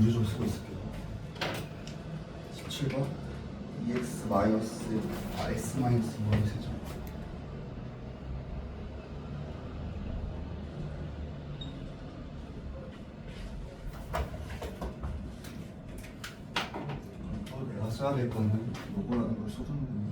문제 좀 쓰고 있을게요. 17번 EX 마이너스 X 마이너스 2의 세제곱. 내가 써야 될 거는 요거라는 걸 써두는 겁니다.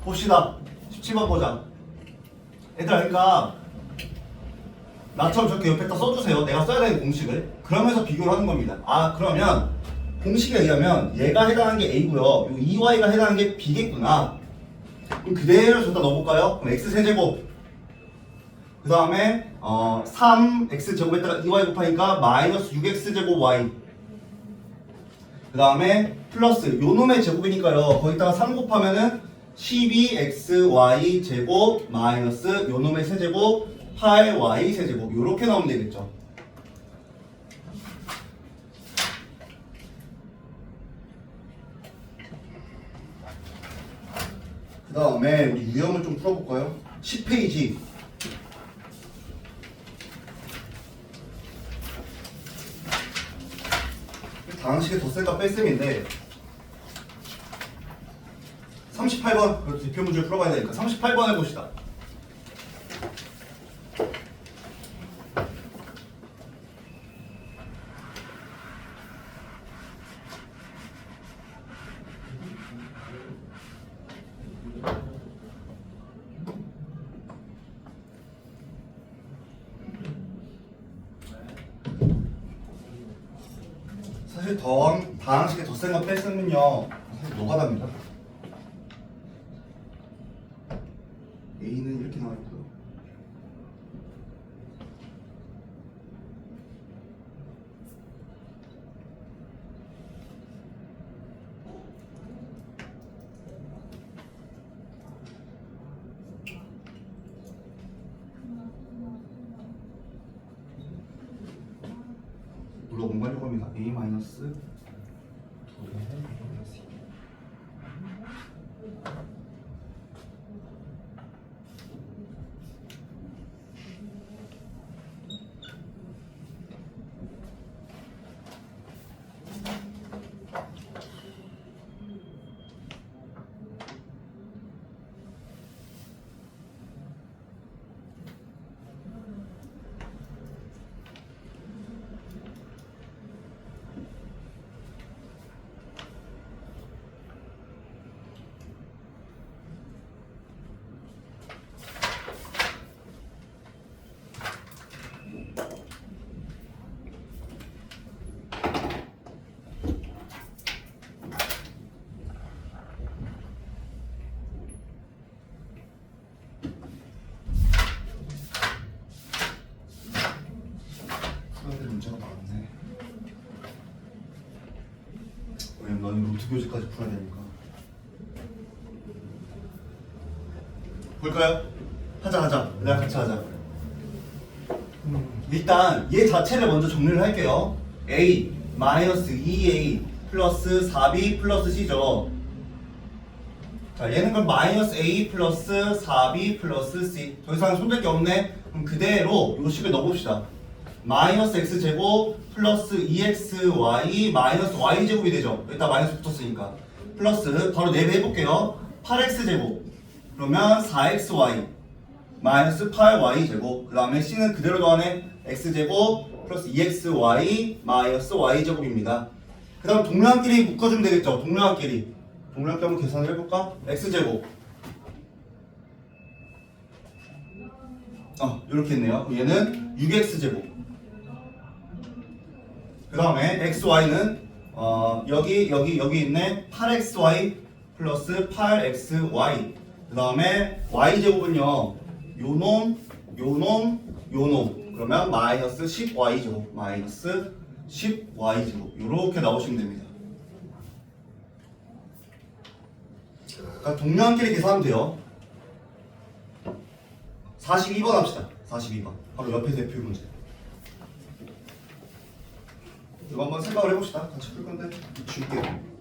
봅시다. 17번 보자. 얘들아, 그러니까 나처럼 저렇게 옆에다 써주세요. 내가 써야 되는 공식을. 그러면서 비교를 하는 겁니다. 아, 그러면 공식에 의하면 얘가 해당하는 게 A고요. 요 2Y가 해당하는 게 B겠구나. 그럼 그대로 저기다 넣어볼까요? 그럼 X세제곱. 그 다음에 3X제곱에다가 2Y 곱하니까 마이너스 6X제곱 Y. 그 다음에 플러스 요 놈의 제곱이니까요. 거기다가 3 곱하면은 12xy 제곱 마이너스 요 놈의 세제곱 8y 세제곱 요렇게 나오면 되겠죠. 그 다음에 우리 유형을 좀 풀어볼까요? 10페이지 당식의 덧셈과 뺄셈인데 38번, 그래도 대표 문제를 풀어봐야 되니까 38번 해봅시다. 사실 다항식의 덧셈과 뺄셈은요 사실 노가다입니다. A는 이렇게 나와 있고요. 물론 공간요금입니다 A 마이너스 2의 마이너스 2. 문제가 많네. 왜냐면 너는 루트 교재까지 풀어야 되니까. 볼까요? 하자. 내가 같이 하자. 일단 얘 자체를 먼저 정리를 할게요. A 마이너스 2A 플러스 4B 플러스 C죠. 자, 얘는 그럼 마이너스 A 플러스 4B 플러스 C. 더 이상 손댈 게 없네. 그럼 그대로 이 식을 넣어봅시다. 마이너스 x제곱 플러스 2xy 마이너스 y제곱이 되죠. 여기다 마이너스 붙었으니까 플러스 바로 4배 해볼게요. 8x제곱 그러면 4xy 마이너스 8y제곱 그 다음에 c는 그대로 더하네. x제곱 플러스 2xy 마이너스 y제곱입니다. 그 다음 동량끼리 묶어주면 되겠죠. 동량끼리 한번 계산을 해볼까? x제곱 이렇게 있네요. 얘는 6x제곱 그 다음에 xy는 여기 있네. 8xy 플러스 8xy 그 다음에 y제곱은요 요놈 그러면 마이너스 10y제곱 마이너스 10y제곱 요렇게 나오시면 됩니다. 그러니까 동량끼리 계산하면 돼요. 42번 합시다. 42번. 바로 옆에 대표 문제. 이거 한번 생각을 해봅시다. 같이 풀 건데 줄게요.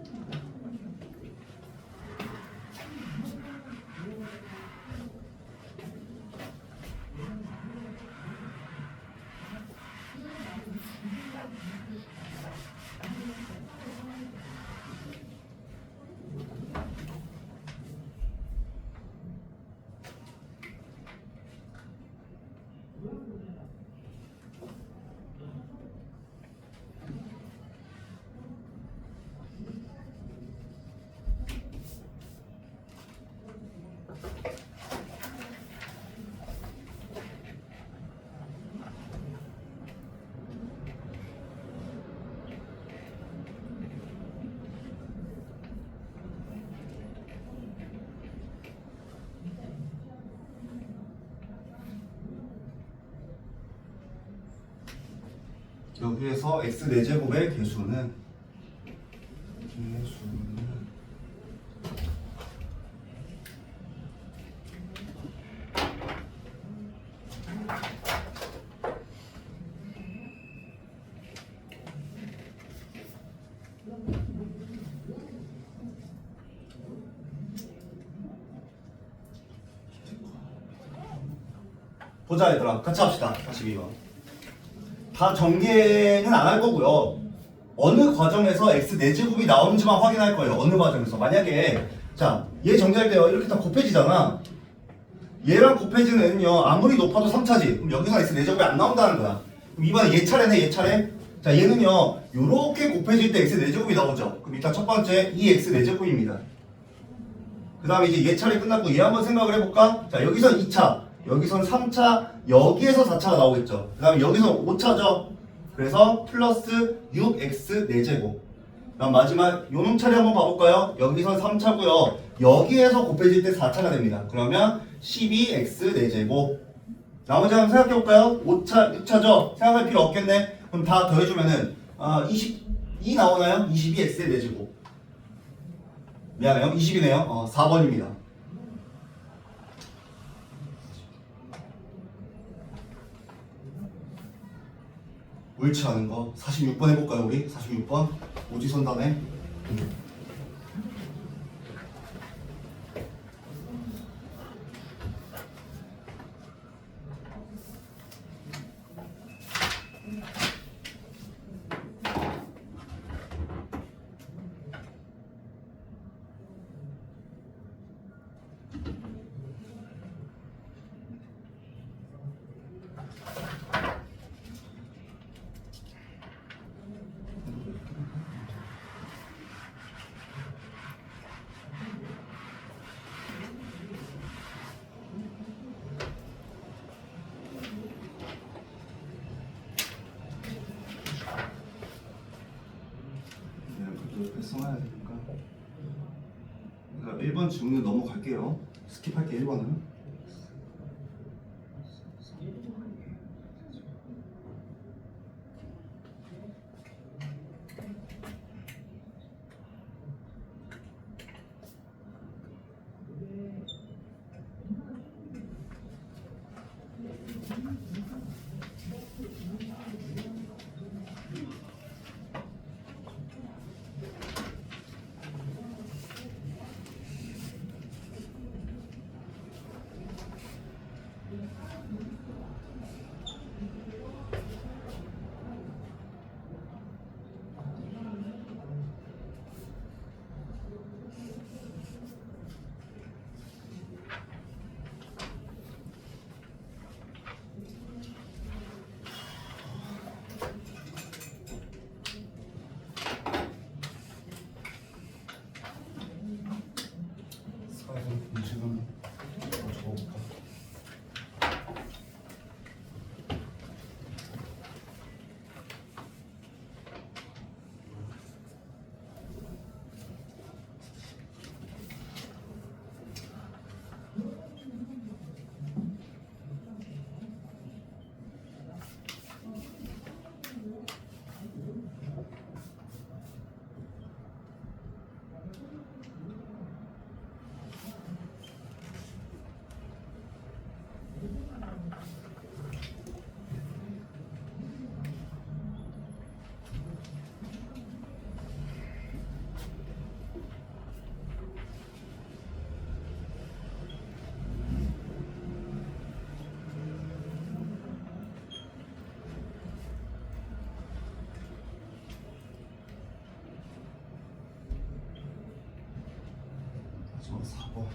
여기에서 x 4제곱의 개수는 보자 얘들아, 같이 합시다. 42번. 다 전개는 안 할 거고요. 어느 과정에서 x 4제곱이 나오는지만 확인할 거예요. 어느 과정에서. 만약에 자, 얘 정리할 때요. 이렇게 다 곱해지잖아. 얘랑 곱해지는 애는요. 아무리 높아도 3차지. 그럼 여기서 x 4제곱이 안 나온다는 거야. 그럼 이번에 얘 차례네, 얘 차례. 자, 얘는요. 요렇게 곱해질 때 x 4제곱이 나오죠. 그럼 일단 첫 번째 이 x 4제곱입니다. 그 다음에 이제 얘 차례 끝났고 얘 한번 생각을 해볼까? 자, 여기선 2차, 여기선 3차, 여기에서 4차가 나오겠죠. 그 다음에 여기서 5차죠. 그래서 플러스 6x 4제곱. 그럼 마지막 요놈 차례 한번 봐볼까요? 여기선 3차고요. 여기에서 곱해질 때 4차가 됩니다. 그러면 12x 4제곱. 나머지 한번 생각해볼까요? 5차, 6차죠? 생각할 필요 없겠네. 그럼 다 더해주면은 22 나오나요? 22x 4제곱. 미안해요. 20이네요. 4번입니다. 옳지 않은 거 46번 해볼까요? 우리 46번 오지선단에 써놔야 되니까 1번 질문 넘어갈게요. 스킵할게 1번은. 지금 적어볼까? 4번.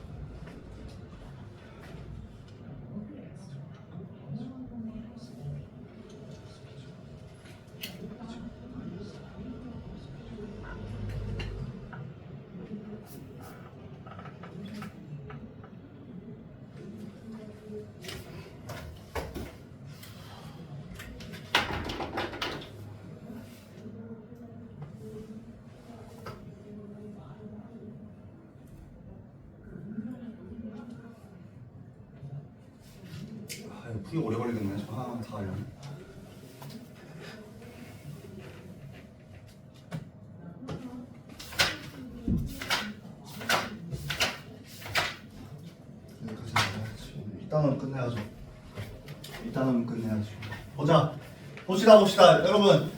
풀이 오래 걸리겠네. 다 알려네. 일단은 끝내야죠. 일단은 끝내야죠. 보자. 봅시다. 여러분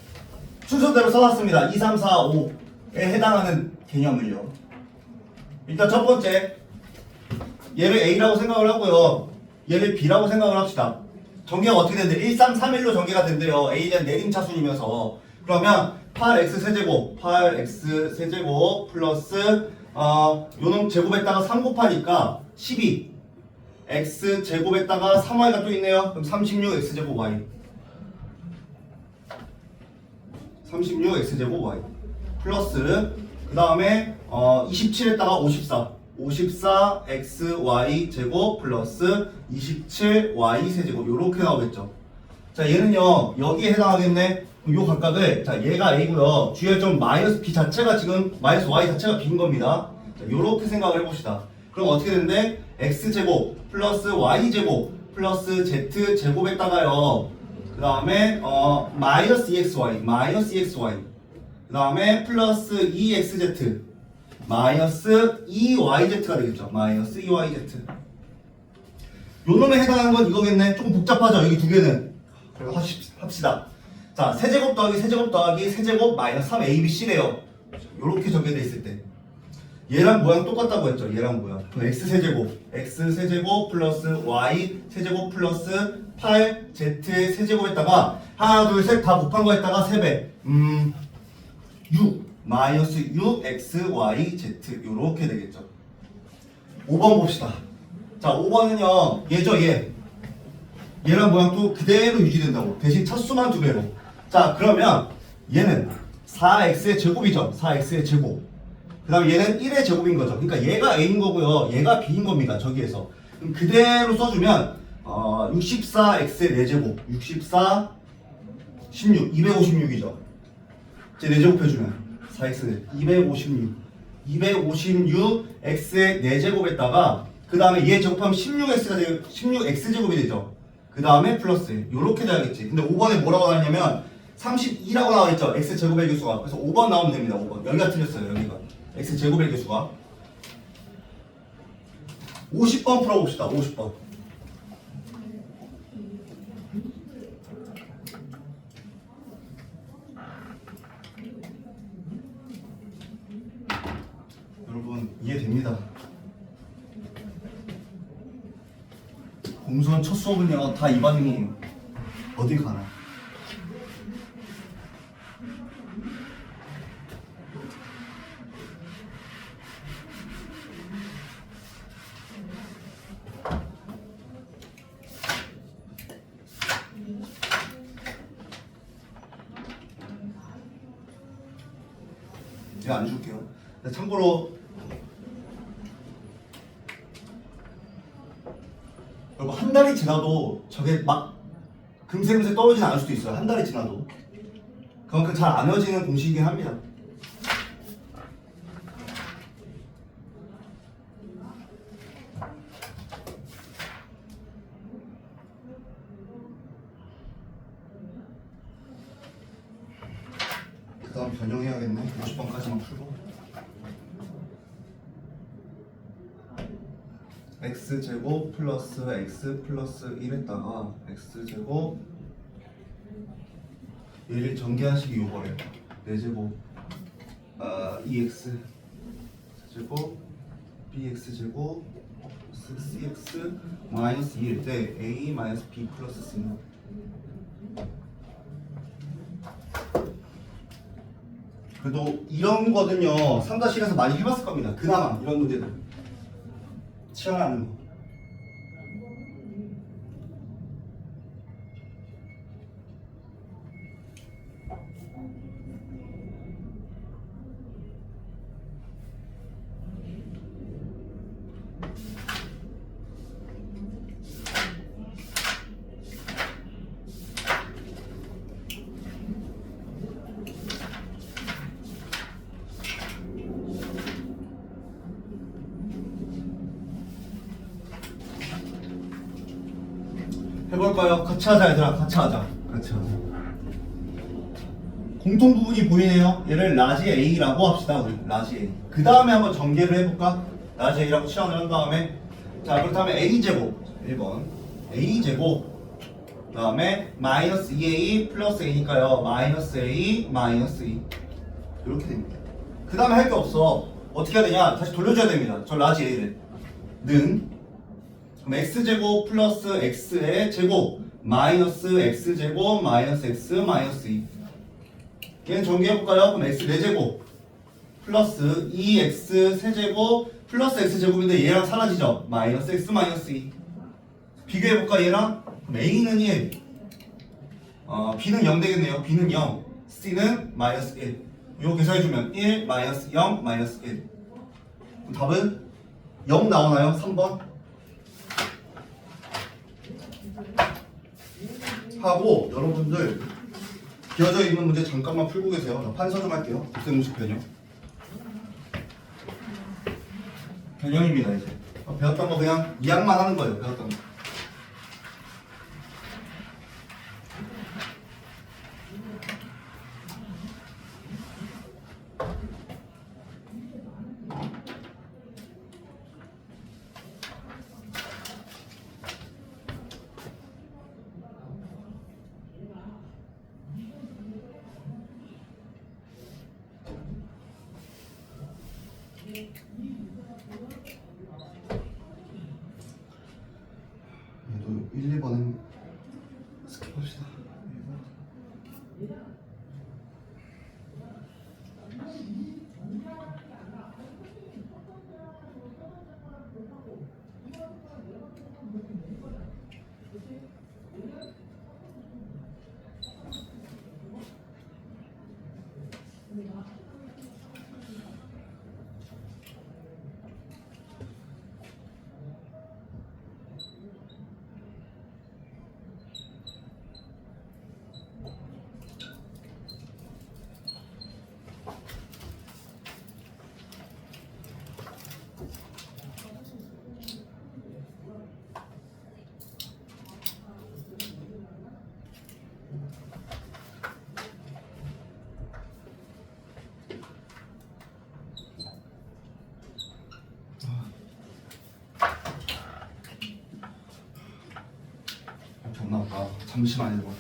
순서대로 써놨습니다. 2, 3, 4, 5에 해당하는 개념을요. 일단 첫 번째 얘를 A라고 생각을 하고요. 얘를 B라고 생각을 합시다. 전개가 어떻게 된대? 1, 3, 3, 1로 전개가 된대요. A는 내림차순이면서. 그러면 8x 세제곱 플러스 요놈 제곱에다가 3 곱하니까 12 x 제곱에다가 3y가 또 있네요. 그럼 36x 제곱 y 36x 제곱 y 플러스 그 다음에 27에다가 54xy 제곱 플러스 27y 세제곱 요렇게 나오겠죠. 자 얘는요 여기에 해당하겠네. 요 각각을 자 얘가 a고요. 주의 점 마이너스 b 자체가 지금 마이너스 y 자체가 b인 겁니다. 자, 요렇게 생각을 해봅시다. 그럼 어떻게 되는데 x 제곱 플러스 y 제곱 플러스 z 제곱에다가요. 그 다음에 마이너스 2xy 그 다음에 플러스 2xz 마이너스 2yz가 되겠죠. 마이너스 2yz. 요놈에 해당하는 건 이거겠네. 조금 복잡하죠. 여기 두 개는. 그래서 합시다. 자, 세제곱 더하기 세제곱 마이너스 3abc래요. 요렇게 전개돼 있을 때. 얘랑 모양 똑같다고 했죠. 얘랑 모양. 그럼 x 세제곱 플러스 y 세제곱 플러스 8z 세제곱에다가 하나 둘 셋 다 곱한 거에다가 3배 6 마이너스 6xyz 요렇게 되겠죠. 5번 봅시다. 자 5번은요 얘죠. 얘랑 모양 또 그대로 유지된다고. 대신 차수만 2배로. 자 그러면 얘는 4x의 제곱이죠. 4x의 제곱. 그 다음에 얘는 1의 제곱인 거죠. 그러니까 얘가 a인 거고요. 얘가 b인 겁니다. 저기에서. 그럼 그대로 써주면 64x의 4제곱 64 16 256이죠. 이제 4제곱 해주면 4x 256x의 4제곱에다가 그 다음에 얘 제곱하면 16x 제곱이 되죠. 그 다음에 플러스 요렇게 돼야겠지. 근데 5번에 뭐라고 나왔냐면 32라고 나와있죠. x 제곱의 개수가. 그래서 5번 나오면 됩니다. 5번 여기가 틀렸어요. 여기가 x 제곱의 개수가. 50번 풀어봅시다. 50번. 여러분 이해됩니다. 공수원 첫 수업은요 다 이반이에요. 어딜 가나. 제가 안 줄게요. 참고로 여러분 한 달이 지나도 저게 막 금세 떨어지지 않을 수도 있어요. 한 달이 지나도. 그만큼 잘 안 외워지는 공식이긴 합니다. 그 다음 변형해야겠네. 50번까지만 풀고. x제곱 플러스 x 플러스 1에다가 x제곱 얘를 전개하시기 요거래요. 4제곱 2x 제곱 bx제곱 cx 마이너스 2일 때 a 마이너스 b 플러스 c는 그래도 이런 거는요 3-1에서 많이 해봤을 겁니다. 그나마 이런 문제들 치환하는 거. 해볼까요? 같이 하자 얘들아, 같이 하자. 공통 부분이 보이네요. 얘를 라지 A라고 합시다. 우리 라지 A. 그 다음에 한번 전개를 해볼까? 라지 A라고 치환을 한 다음에, 자 그렇다면 A제곱 1번 A제곱 그 다음에 마이너스 2A 플러스 A니까요. 마이너스 A 마이너스 2 이렇게 됩니다. 그 다음에 할 게 없어. 어떻게 해야 되냐? 다시 돌려줘야 됩니다. 저 라지 A를 는 그럼 x제곱 플러스 x의 제곱 마이너스 x제곱 마이너스 x 마이너스 2 얘는 전개해볼까요? 그럼 x 4제곱 플러스 2x 세제곱 플러스 x제곱인데 얘랑 사라지죠? 마이너스 x 마이너스 2 비교해볼까 얘랑? 그럼 a는 1 b는 0 되겠네요. b는 0 c는 마이너스 1 이거 계산해주면 1 마이너스 0 마이너스 1 그럼 답은 0 나오나요? 3번 하고 여러분들 비어져 있는 문제 잠깐만 풀고 계세요. 저 판서 좀 할게요. 곱셈공식 변형. 변형입니다 이제. 배웠던 거 그냥 이해만 하는 거예요. 배웠던 거. 얘도 1, 2번은 스킵합시다. 존나 아까 잠시만요.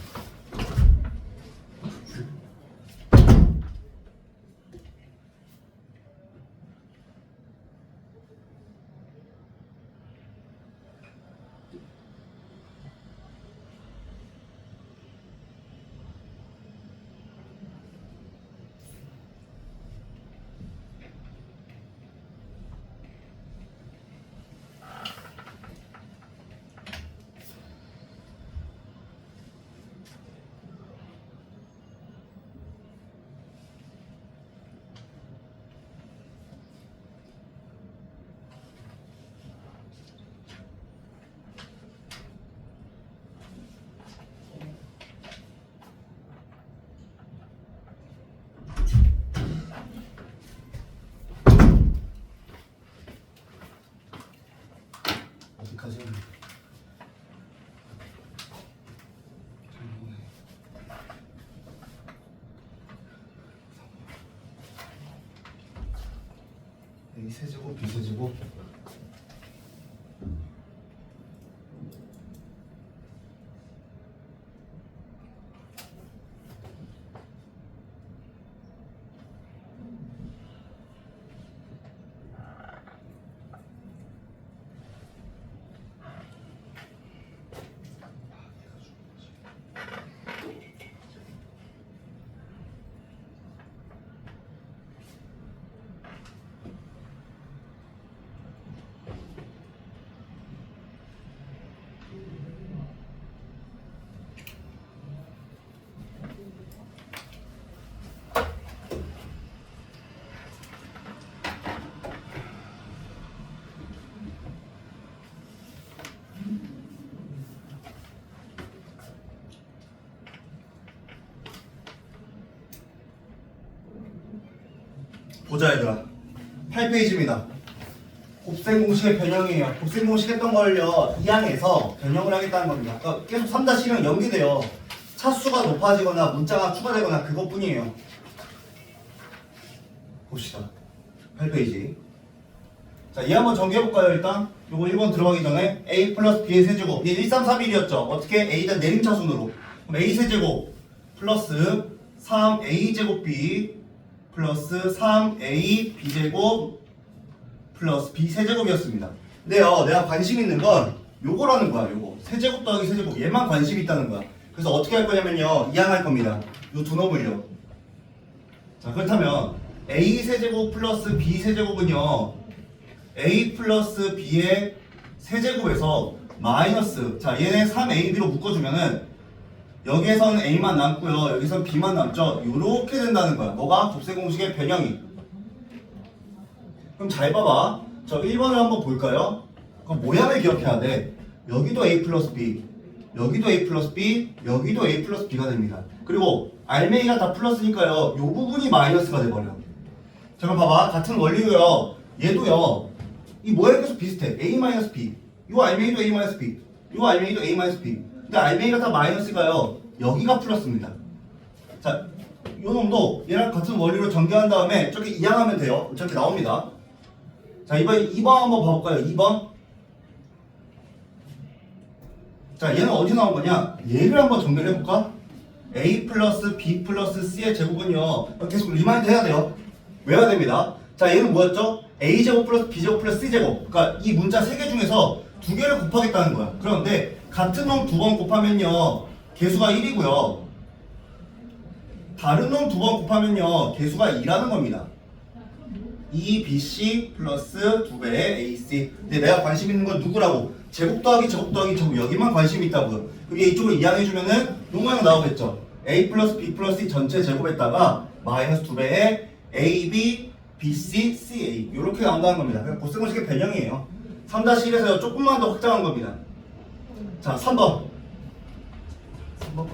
어디까지? A 세제곱 B 세제곱 보자 얘들아. 8페이지입니다. 곱셈 공식의 변형이에요. 곱셈 공식 했던 걸요 2항에서 변형을 하겠다는 겁니다. 그러니까 계속 3-1은 연기돼요. 차수가 높아지거나 문자가 추가되거나 그것뿐이에요. 봅시다. 8페이지. 자, 얘 한번 정리해볼까요, 일단? 요거 1번 들어가기 전에 a 플러스 b의 세제곱. 얘 1, 3, 4, 1이었죠? 어떻게? a는 내림차순으로. 그럼 a 세제곱 플러스 3a 제곱 b 플러스 3a b제곱 플러스 b 세제곱이었습니다. 근데요, 내가 관심 있는 건 요거라는 거야, 요거. 세제곱 더하기 세제곱. 얘만 관심이 있다는 거야. 그래서 어떻게 할 거냐면요, 이항할 겁니다. 요 두 놈을요. 자, 그렇다면 a 세제곱 플러스 b 세제곱은요 a 플러스 b의 세제곱에서 마이너스, 자 얘네 3ab로 묶어주면은 여기에서는 a만 남고요 여기선 b만 남죠. 요렇게 된다는 거야. 뭐가? 곱셈 공식의 변형이. 그럼 잘 봐봐. 저 1번을 한번 볼까요? 그럼 모양을 기억해야 돼. 여기도 a 플러스 b, 여기도 a 플러스 b, 여기도 a 플러스 b가 됩니다. 그리고 알맹이가 다 플러스니까요 요 부분이 마이너스가 돼버려. 자, 그럼 봐봐. 같은 원리고요 얘도요 이 모양이 계속 비슷해. a-b. 요 알맹이도 a-b. 요 알맹이도 a-b. 근데 알맹이가 다 마이너스가요. 여기가 플러스입니다. 자, 요 놈도 얘랑 같은 원리로 전개한 다음에 저렇게 이항하면 돼요. 저렇게 나옵니다. 자, 이번에 2번 한번 봐볼까요? 2번. 자, 얘는 어디 나온 거냐? 얘를 한번 정리를 해볼까? a 플러스 b 플러스 c의 제곱은요. 계속 리마인드 해야 돼요. 외워야 됩니다. 자, 얘는 뭐였죠? a제곱 플러스 b제곱 플러스 c제곱. 그러니까 이 문자 3개 중에서 2개를 곱하겠다는 거야. 그런데 같은 놈 2번 곱하면요 개수가 1이고요 다른 놈 2번 곱하면요 개수가 2라는 겁니다. 2bc 플러스 2배의 ac. 근데 내가 관심 있는 건 누구라고? 제곱 더하기 제곱 더하기 제곱. 여기만 관심이 있다고요. 그럼 얘 이쪽으로 이항해주면은 요 모양 나오겠죠. a 플러스 b 플러스 c 전체 제곱에다가 마이너스 2배의 ab bc ca 이렇게 나온다는 겁니다. 그냥 곱셈 공식의 변형이에요. 3-1에서 조금만 더 확장한 겁니다. 자, 3번. 3번.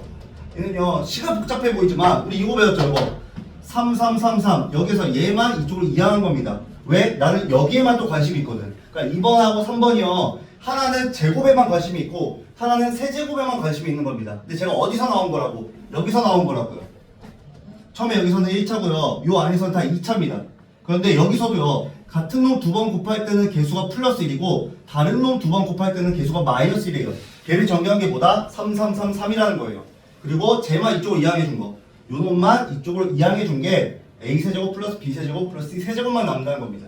얘는요 시가 복잡해 보이지만 우리 이거 배웠죠, 이거. 3, 3, 3, 3. 여기서 얘만 이쪽으로 이항한 겁니다. 왜? 나는 여기에만 또 관심이 있거든. 그러니까 2번하고 3번이요 하나는 제곱에만 관심이 있고 하나는 세제곱에만 관심이 있는 겁니다. 근데 제가 어디서 나온 거라고? 여기서 나온 거라고요. 처음에 여기서는 1차고요 요 안에서는 다 2차입니다. 그런데 여기서도요 같은 놈 2번 곱할 때는 개수가 플러스 1이고 다른 놈 2번 곱할 때는 개수가 마이너스 1이에요. 걔를 정리한 게 뭐다? 3, 3, 3, 3이라는 거예요. 그리고 쟤만 이쪽으로 이항해 준 거. 요 놈만 이쪽으로 이항해 준 게 a세제곱 플러스 b세제곱 플러스 c세제곱만 남는다는 겁니다.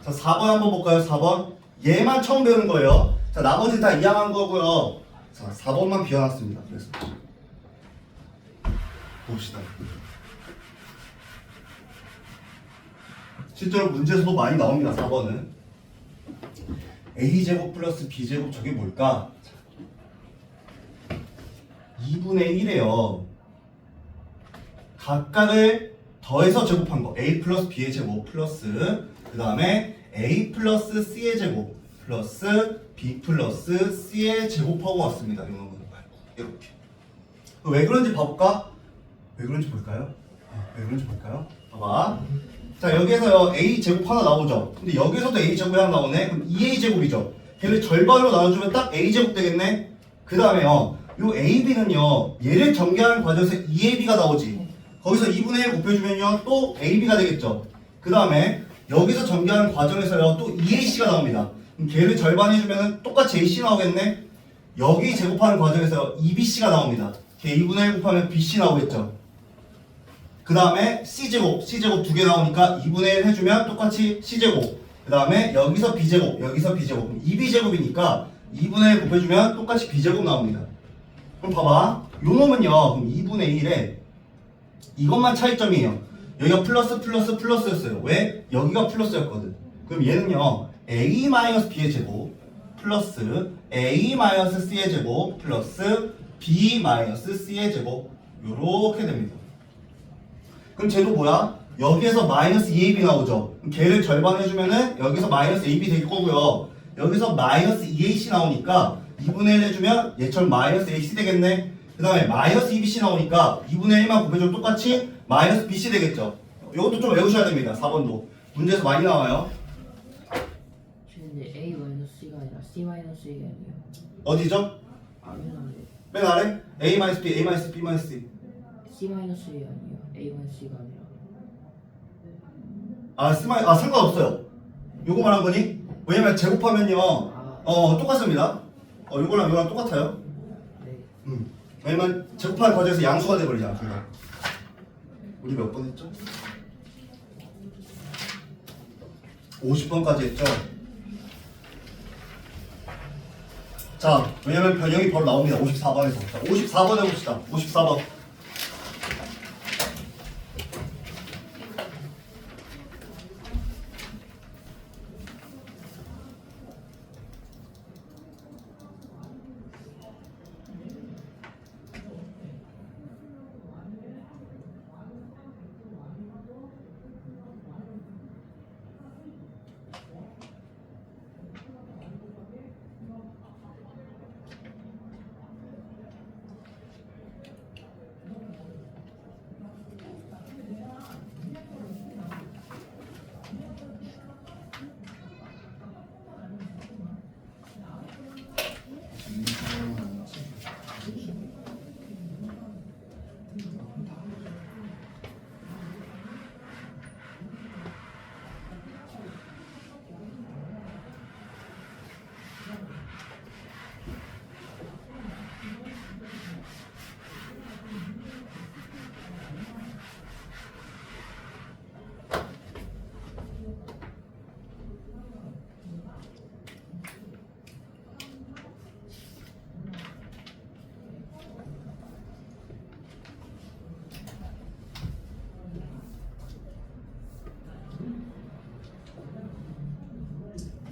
자, 4번 한번 볼까요? 4번. 얘만 처음 배우는 거예요. 자, 나머지 다 이항한 거고요. 자, 4번만 비워놨습니다. 그래서 봅시다. 실제로 문제에서도 많이 나옵니다. 4번은 a제곱 플러스 b제곱 저게 뭘까? 2분의 1이에요. 각각을 더해서 제곱한 거. a 플러스 b의 제곱 플러스 그 다음에 a 플러스 c의 제곱 플러스 b 플러스 c의 제곱하고 왔습니다. 이렇게. 왜 그런지 봐볼까? 왜 그런지 볼까요? 왜 그런지 볼까요? 봐봐. 자, 여기에서요 a 제곱 하나 나오죠. 근데 여기서도 a 제곱이 하나 나오네. 그럼 2a 제곱이죠. 걔를 절반으로 나눠주면 딱 a 제곱 되겠네. 그 다음에요 요 ab는요 얘를 전개하는 과정에서 2ab가 나오지. 거기서 2분의 1 곱해주면요 또 ab가 되겠죠. 그 다음에 여기서 전개하는 과정에서요 또 2ac가 나옵니다. 그럼 걔를 절반 해주면 똑같이 ac 나오겠네. 여기 제곱하는 과정에서 2bc가 나옵니다. 걔 2분의 1 곱하면 bc 나오겠죠. 그 다음에 c제곱 두 개 나오니까 2분의 1 해주면 똑같이 c제곱. 그 다음에 여기서 b제곱 여기서 b제곱. 그럼 2b제곱이니까 2분의 1 곱해주면 똑같이 b제곱 나옵니다. 그럼 봐봐. 요 놈은요 그럼 2분의 1에 이것만 차이점이에요. 여기가 플러스 플러스 플러스였어요. 왜? 여기가 플러스였거든. 그럼 얘는요 a-b의 제곱 플러스 a-c의 제곱 플러스 b-c의 제곱 요렇게 됩니다. 그럼 쟤도 뭐야? 여기에서 마이너스 2ab 나오죠. 그럼 걔를 절반 해주면은 여기서 마이너스 ab 될 거고요. 여기서 마이너스 2ac 나오니까 2분의 1 해주면 얘처럼 마이너스 ac 되겠네. 그 다음에 마이너스 2bc 나오니까 2분의 1만 곱해주면 똑같이 마이너스 bc 되겠죠. 이것도 좀 외우셔야 됩니다. 4번도 문제에서 많이 나와요. 근데 A-C가 아니라 C-A가 아니에요. 어디죠? 맨 아래? A-B, A-C, B-C. C-A 아니에요. A-C가 아니라. 상관없어요. 요거 말한 거니? 왜냐면 제곱하면요. 똑같습니다. 요거랑 요거랑 똑같아요. 네. 왜냐면 제곱하는 과정에서 양수가 돼버리잖아, 둘 다. 우리 몇 번 했죠? 50번까지 했죠? 자, 왜냐면 변형이 바로 나옵니다. 54번에서. 자, 54번 해봅시다. 54번.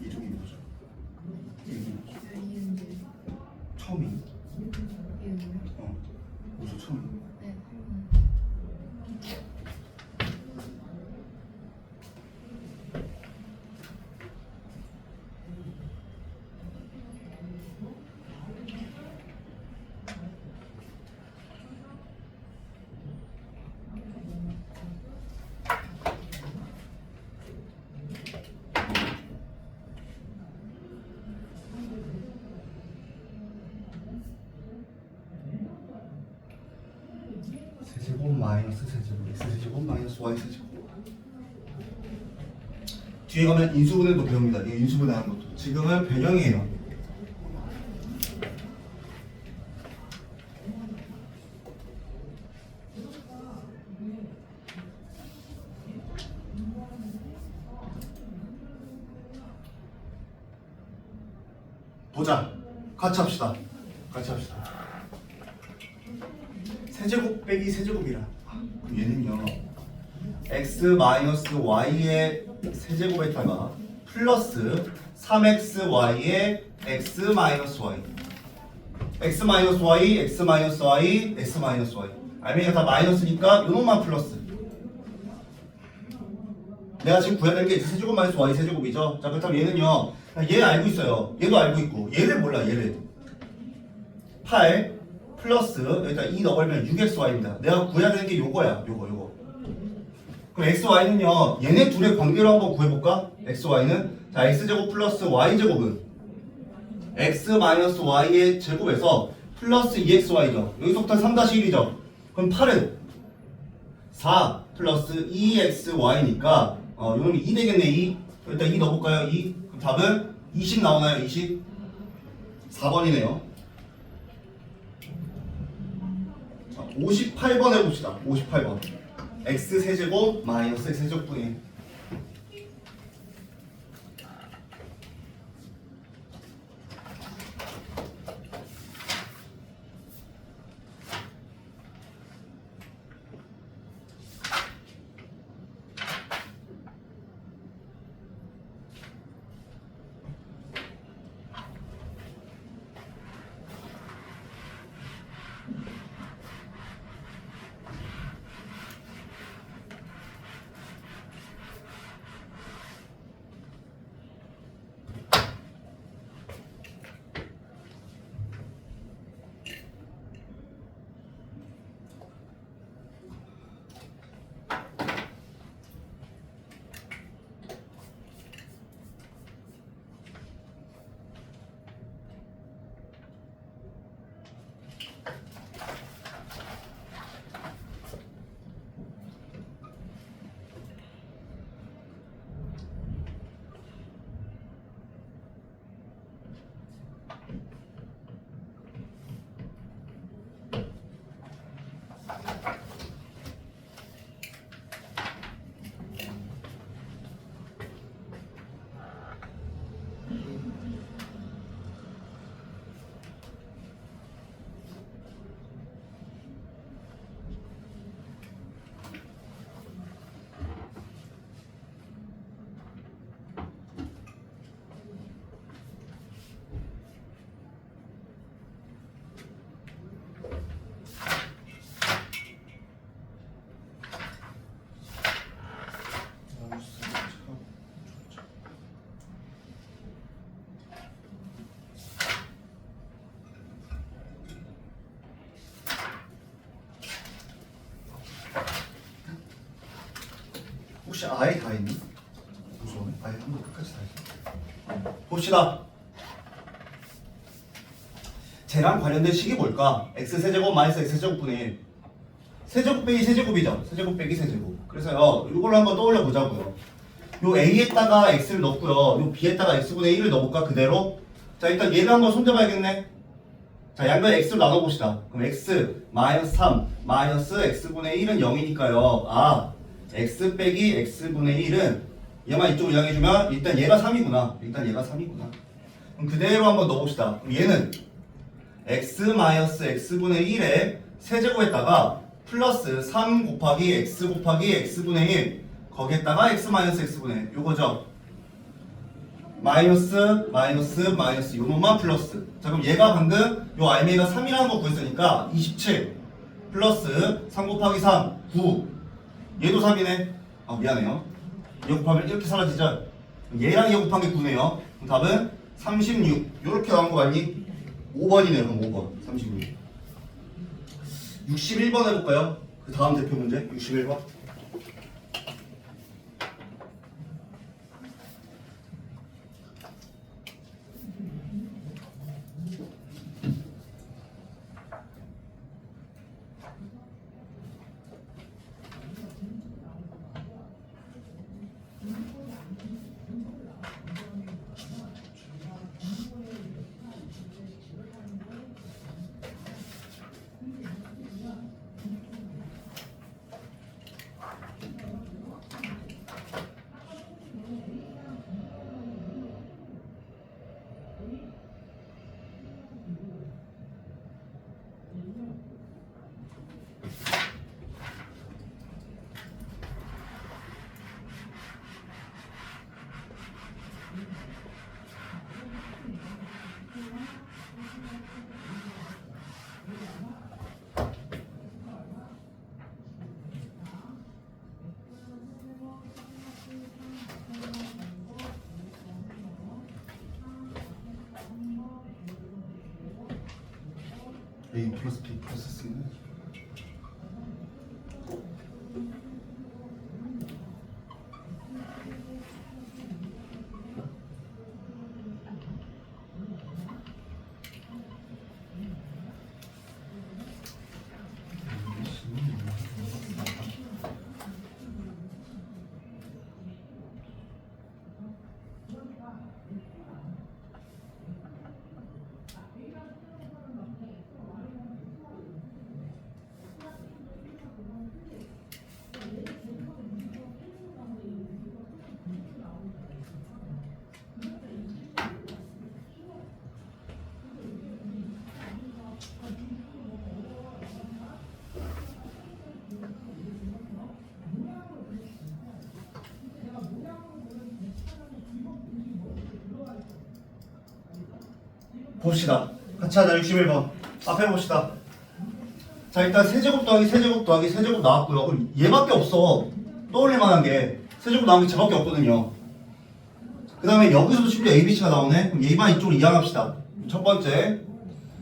이름이 뭐죠? 처음이? 무슨 처음이? 세제곱 마이너스 세제곱 X세제곱 마이너스 Y세제곱. 뒤에 가면 인수분해도 배웁니다. 이게 인수분해하는 것도. 지금은 변형이에요. 보자. 같이 합시다. 같이 합시다. 세제곱 빼기 세제곱이라. 그럼 얘는요. x-y의 세제곱에다가 플러스 3xy의 x-y x-y, x-y, x-y 알맹이가 다 마이너스니까 요놈만 플러스. 내가 지금 구해야 될 게 x세제곱 마이너스 y 세제곱이죠. 자, 그렇다면 얘는요. 얘 알고 있어요. 얘도 알고 있고 얘를 몰라. 얘를 8 플러스 여기다 2 넣어버리면 6xy입니다. 내가 구해야 되는 게 요거야. 요거. 그럼 xy는요. 얘네 둘의 관계로 한번 구해볼까? xy는 자 x제곱 플러스 y제곱은 x-y의 제곱에서 플러스 2xy죠. 여기서부터 3-1이죠. 그럼 8은 4 플러스 2xy니까 요놈이 2 되겠네. 2 일단 2 넣어볼까요? 2 그럼 답은 20 나오나요? 20 4번이네요. 58번 해봅시다. 58번. x 세제곱 마이너스 x 세제곱분의 아예 다 했니? 무서워. 아예 한번 끝까지 다 했어. 봅시다. 쟤랑 관련된 식이 뭘까? x세제곱 마이너스 x제곱분의 1. 세제곱 빼기 세제곱이죠. 세제곱 빼기 세제곱. 그래서요, 이걸로 한번 떠올려 보자고요. 요 a에다가 x를 넣고요. 요 b에다가 x분의 1을 넣어볼까? 그대로. 자, 일단 얘를 한번 손대봐야겠네. 자, 양변 x로 나눠봅시다. 그럼 x 마이너스 3 마이너스 x분의 1은 0이니까요. 아, x 빼기 x분의 1은 얘만 이쪽으로 이항해주면 일단 얘가 3이구나. 일단 얘가 3이구나. 그럼 그대로 한번 넣어봅시다. 그럼 얘는 x 마이너스 x분의 1에 세제곱에다가 플러스 3 곱하기 x 곱하기 x분의 1 거기에다가 x 마이너스 x분의 1 요거죠. 마이너스 마이너스 마이너스 요놈만 플러스. 자, 그럼 얘가 방금 요 알맹이가 3이라는 거 구했으니까 27 플러스 3 곱하기 3 9. 얘도 3이네. 아, 미안해요. 얘 곱하면 이렇게 사라지죠. 얘랑 얘 곱한 게 9네요. 그럼 답은 36 요렇게 나온 거 맞니? 5번이네요. 그럼 5번 36. 61번 해볼까요? 그 다음 대표 문제 61번. A 플러스 B 플러스 C는 봅시다. 같이 하자. 61번 앞에 봅시다. 자, 일단 세제곱 더하기 세제곱 더하기 세제곱 나왔고요. 그럼 얘밖에 없어. 떠올릴 만한 게 세제곱 나온 게 쟤밖에 없거든요. 그 다음에 여기서도 심지어 ABC가 나오네. 그럼 얘만 이쪽으로 이항합시다. 첫 번째,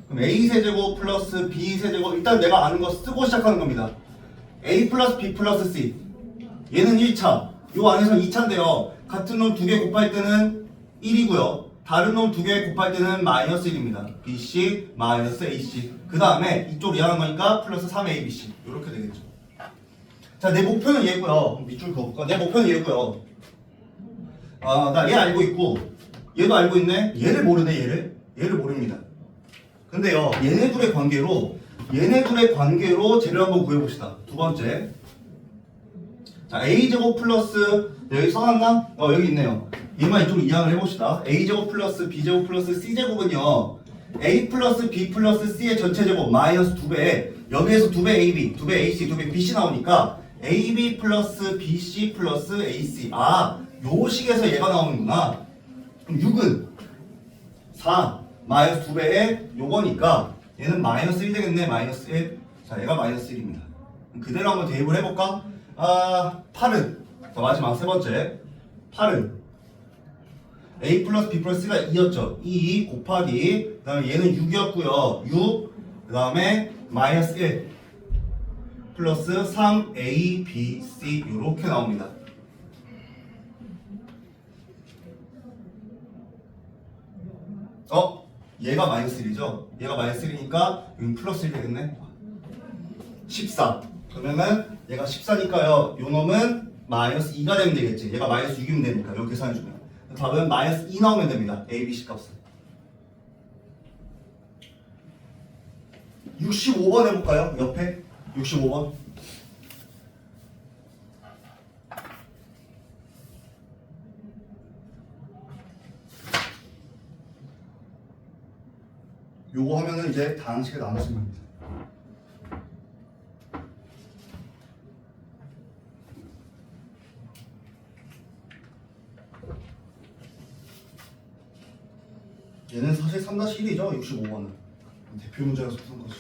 그럼 A 세제곱 플러스 B 세제곱. 일단 내가 아는 거 쓰고 시작하는 겁니다. A 플러스 B 플러스 C. 얘는 1차. 요 안에서 2차인데요. 같은 놈 두 개 곱할 때는 1이고요. 다른 놈 두 개 곱할 때는 마이너스 1입니다. BC 마이너스 AC. 그 다음에 이쪽으로 이항한 거니까 플러스 3ABC. 이렇게 되겠죠. 자, 내 목표는 얘고요. 밑줄 그어볼까? 내 목표는 얘고요. 아, 나 얘 알고 있고 얘도 알고 있네. 얘를 모르네. 얘를 모릅니다. 근데요, 얘네 둘의 관계로 쟤를 한번 구해봅시다. 두 번째, 자, a제곱 플러스 여기 써놨나? 여기 있네요. 얘만 이쪽으로 이항을 해봅시다. a제곱 플러스 b제곱 플러스 c제곱은요, a 플러스 b 플러스 c의 전체 제곱 마이너스 2배. 여기에서 2배 ab, 2배 ac, 2배 bc 나오니까 ab 플러스 bc 플러스 ac. 아, 요 식에서 얘가 나오는구나. 그럼 6은 4 마이너스 2배의 요거니까 얘는 마이너스 1 되겠네. 마이너스 1. 자, 얘가 마이너스 1입니다. 그대로 한번 대입을 해볼까? 아, 8은, 자, 마지막 세 번째 8은 a 플러스 b 플러스 c가 2였죠. 2 곱하기, 그 다음에 얘는 6이었고요 6, 그 다음에 마이너스 1 플러스 3a, b, c 이렇게 나옵니다. 얘가 마이너스 1이죠? 얘가 마이너스 1이니까 여기 플러스 1 되겠네. 14. 그러면은 얘가 14니까요. 요 놈은 마이너스 2가 되면 되겠지. 얘가 마이너스 6이면 되니까. 이렇게 계산해주면. 답은 마이너스 2 나오면 됩니다. A, B, C 값은. 65번 해볼까요? 옆에 65번. 요거 하면은 이제 다항식에 나눠주면 됩니다. 얘는 사실 3-1이죠. 65번은 대표 문제라서 푸는 거죠.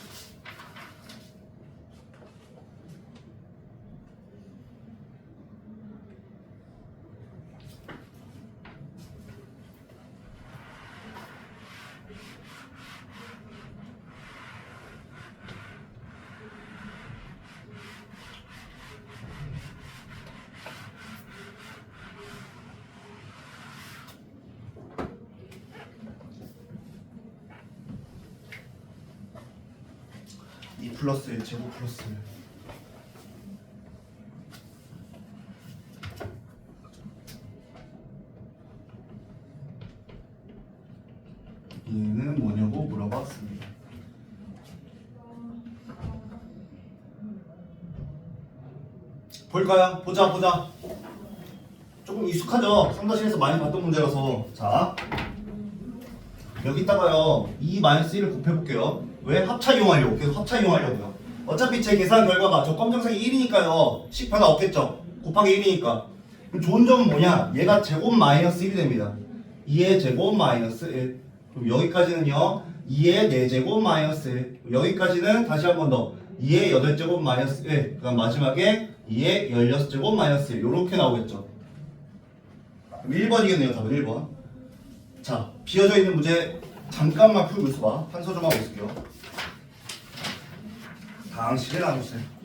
이 플러스 1 제곱 플러스 1. 얘는 뭐냐고 물어봤습니다. 볼까요? 보자. 조금 익숙하죠? 3-1에서 많이 봤던 문제라서. 자, 여기다가요 2-1을 곱해볼게요. 왜? 합차 이용하려고. 계속 합차 이용하려고요. 어차피 제 계산 결과가 저 검정색이 1이니까요 10 변화 없겠죠? 곱하기 1이니까. 그럼 좋은 점은 뭐냐? 얘가 제곱 마이너스 1이 됩니다. 2의 제곱 마이너스 1. 그럼 여기까지는요 2의 4제곱 마이너스 1. 여기까지는 다시 한 번 더 2의 8제곱 마이너스 1. 그 다음 마지막에 2의 16제곱 마이너스 1. 요렇게 나오겠죠. 그럼 1번이겠네요. 답은 1번. 자, 비어져 있는 문제 잠깐만 풀고 있어봐. 한소 좀 하고 있을게요. 다항식을 나눠주세요.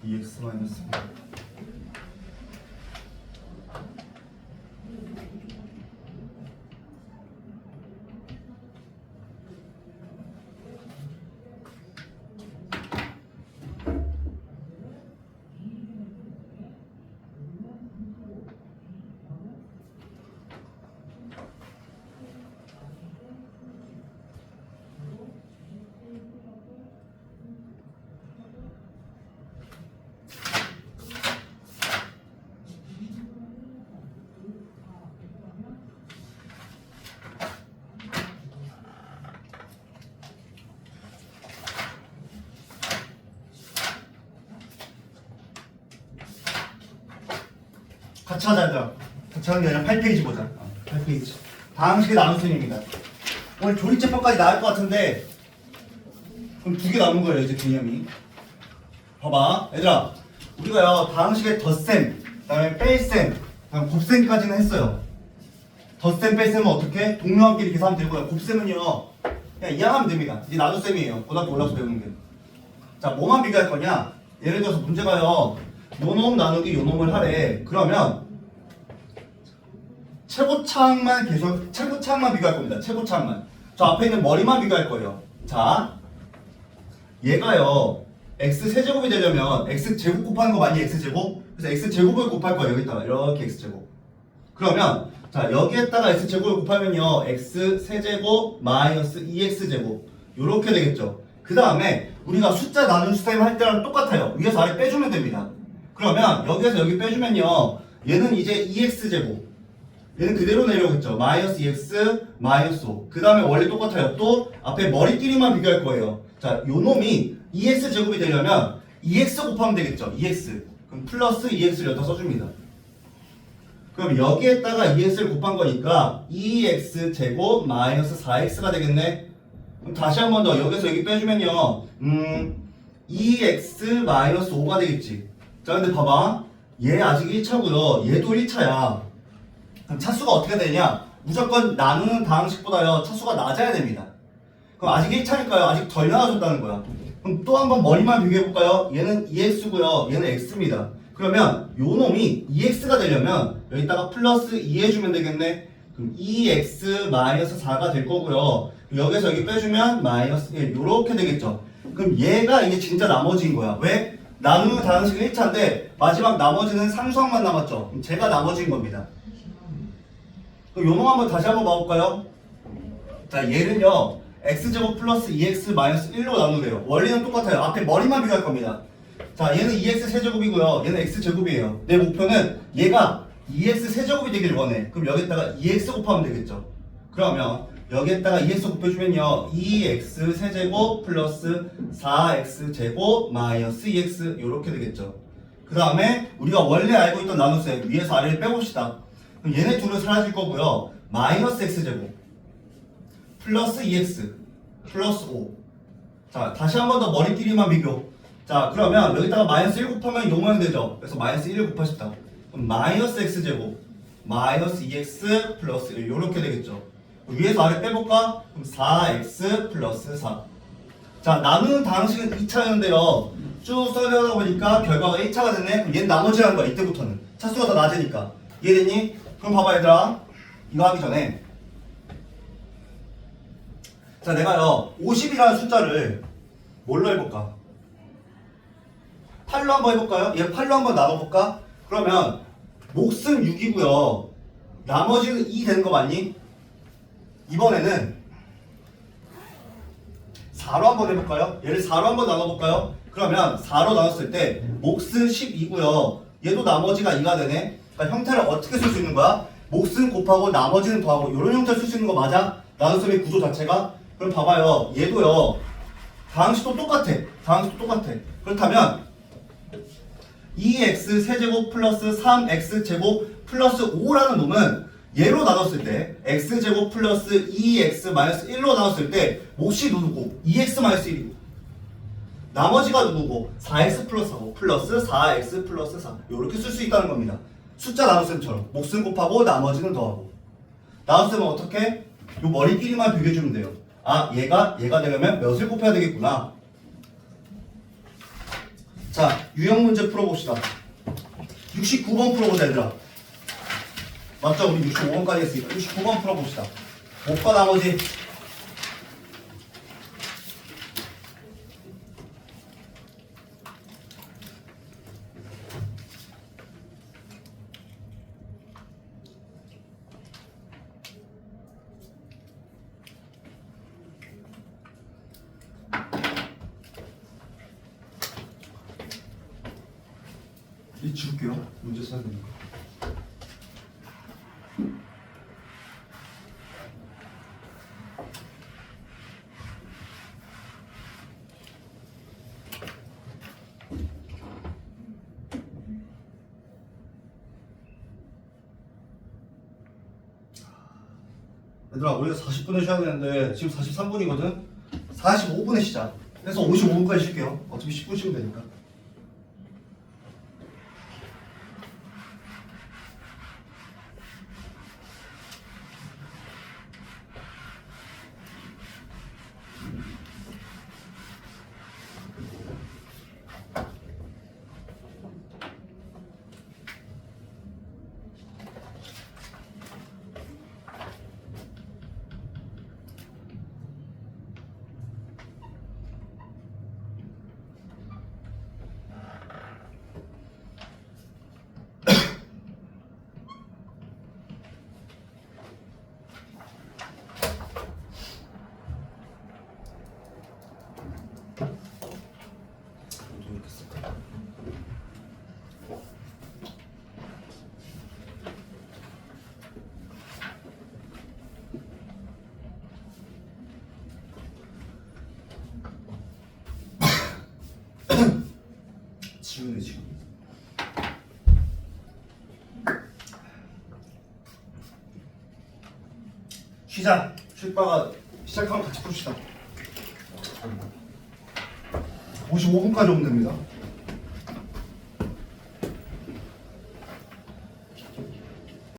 EX 마이너스 1. 같이 하자 얘들아. 같이 하는 게 아니라 8페이지 보자. 8페이지. 다항식의 나눗셈입니다. 오늘 조리제법까지 나올 것 같은데 그럼 2개 남은 거예요 이제 개념이. 봐봐 얘들아, 우리가요 다항식의 덧셈, 그다음에 뺄셈, 그다음 곱셈까지는 했어요. 덧셈 뺄셈은 어떻게? 동료함끼리 계산하면 되고요. 곱셈은요 그냥 이해하면 됩니다. 이제 나눗셈이에요. 고등학교 올라서 배우는 게. 자, 뭐만 비교할 거냐? 예를 들어서 문제가요 요놈 나누기 요놈을 하래. 그러면 최고차항만 비교할 겁니다. 최고차항만. 저 앞에 있는 머리만 비교할 거예요. 자, 얘가요 x세제곱이 되려면 x제곱 곱하는 거 맞니? x제곱? 그래서 x제곱을 곱할 거예요. 여기다가 이렇게 x제곱. 그러면 자, 여기에다가 x제곱을 곱하면요 x세제곱 마이너스 2x제곱 요렇게 되겠죠. 그 다음에 우리가 숫자 나눈 셈 할 때랑 똑같아요. 위에서 아래 빼주면 됩니다. 그러면 여기에서 여기 빼주면요 얘는 이제 2x제곱, 얘는 그대로 내려오겠죠. 마이너스 2x 마이너스 5. 그 다음에 원래 똑같아요. 또 앞에 머리끼리만 비교할 거예요. 자, 요 놈이 2x 제곱이 되려면 2x 곱하면 되겠죠. 2x. 그럼 플러스 2x를 여기다 써줍니다. 그럼 여기에다가 2x를 곱한 거니까 2x 제곱 마이너스 4x가 되겠네. 그럼 다시 한 번 더 여기서 여기 빼주면요 2x 마이너스 5가 되겠지. 자, 근데 봐봐, 얘 아직 1차고요 얘도 1차야. 그럼 차수가 어떻게 되냐? 무조건 나누는 다항식보다요 차수가 낮아야 됩니다. 그럼 아직 1차니까요 아직 덜 나눠줬다는 거야. 그럼 또 한번 머리만 비교해볼까요? 얘는 2x고요 얘는 x입니다. 그러면 요 놈이 2x가 되려면 여기다가 플러스 2 해주면 되겠네. 그럼 2x 마이너스 4가 될 거고요 여기서 여기 빼주면 마이너스 1 요렇게 되겠죠. 그럼 얘가 이게 진짜 나머지인 거야. 왜? 나누는 다항식은 1차인데 마지막 나머지는 상수항만 남았죠. 그럼 제가 나머지인 겁니다. 그럼 요놈 한번 다시 한번 봐볼까요? 자, 얘는요 x제곱 플러스 2x 마이너스 1로 나누래요. 원리는 똑같아요. 앞에 머리만 비교할 겁니다. 자, 얘는 2x 세제곱이고요 얘는 x제곱이에요. 내 목표는 얘가 2x 세제곱이 되길 원해. 그럼 여기다가 2x 곱하면 되겠죠. 그러면 여기에다가 2x 곱해주면요 2x 세제곱 플러스 4x 제곱 마이너스 2x 요렇게 되겠죠. 그 다음에 우리가 원래 알고 있던 나눗셈 위에서 아래를 빼봅시다. 그럼 얘네 둘은 사라질 거고요 마이너스 x제곱 플러스 2x 플러스 5. 자, 다시 한 번 더 머리끼리만 비교. 자, 그러면 여기다가 마이너스 1 곱하면 요 모양 되죠. 그래서 마이너스 1을 곱하십시다. 그럼 마이너스 x제곱 마이너스 2x 플러스 1 요렇게 되겠죠. 위에서 아래 빼볼까? 그럼 4x 플러스 4. 자, 나누는 다항식은 2차였는데요 쭉 써내다 보니까 결과가 1차가 됐네. 그럼 얘는 나머지라는 거야. 이때부터는 차수가 더 낮으니까. 이해됐니? 그럼 봐봐 얘들아, 이거 하기 전에 자, 내가요 50이라는 숫자를 뭘로 해볼까? 8로 한번 해볼까요? 얘 8로 한번 나눠볼까? 그러면 몫은 6이고요 나머지는 2 되는 거 맞니? 이번에는 4로 한번 해볼까요? 얘를 4로 한번 나눠볼까요? 그러면 4로 나눴을 때 몫은 10이고요 얘도 나머지가 2가 되네. 그러니까 형태를 어떻게 쓸 수 있는 거야? 몫은 곱하고 나머지는 더하고 이런 형태를 쓸 수 있는 거 맞아? 나눗셈의 구조 자체가? 그럼 봐봐요 얘도요 다항식도 똑같아. 그렇다면 2x 세제곱 플러스 3x 제곱 플러스 5라는 놈은 얘로 나눴을 때 x제곱 플러스 2x 마이너스 1로 나눴을 때 몫이 누구고 2x 마이너스 1이고 나머지가 누구고 4x 플러스 5 플러스 4x 플러스 4 이렇게 쓸 수 있다는 겁니다. 숫자 나눗셈처럼 몫은 곱하고 나머지는 더하고. 나눗셈은 어떻게? 요 머리끼리만 비교해주면 돼요. 아, 얘가 되려면 몇을 곱해야 되겠구나. 자, 유형 문제 풀어봅시다. 69번 풀어보자 얘들아. 맞죠? 우리 65번까지 했으니까 69번 풀어봅시다. 몫과 나머지. 이 지울게요. 문제 써야 되니까. 얘들아 우리가 40분에 쉬어야 되는데 지금 43분이거든. 45분에 시작. 그래서 55분까지 쉴게요. 어차피 10분 쉬면 되니까. 이렇게 쓸까? 지우네 지금. 쉬자. 쉴 바가 시작하면 같이 풉시다. 55분까지 오면 됩니다.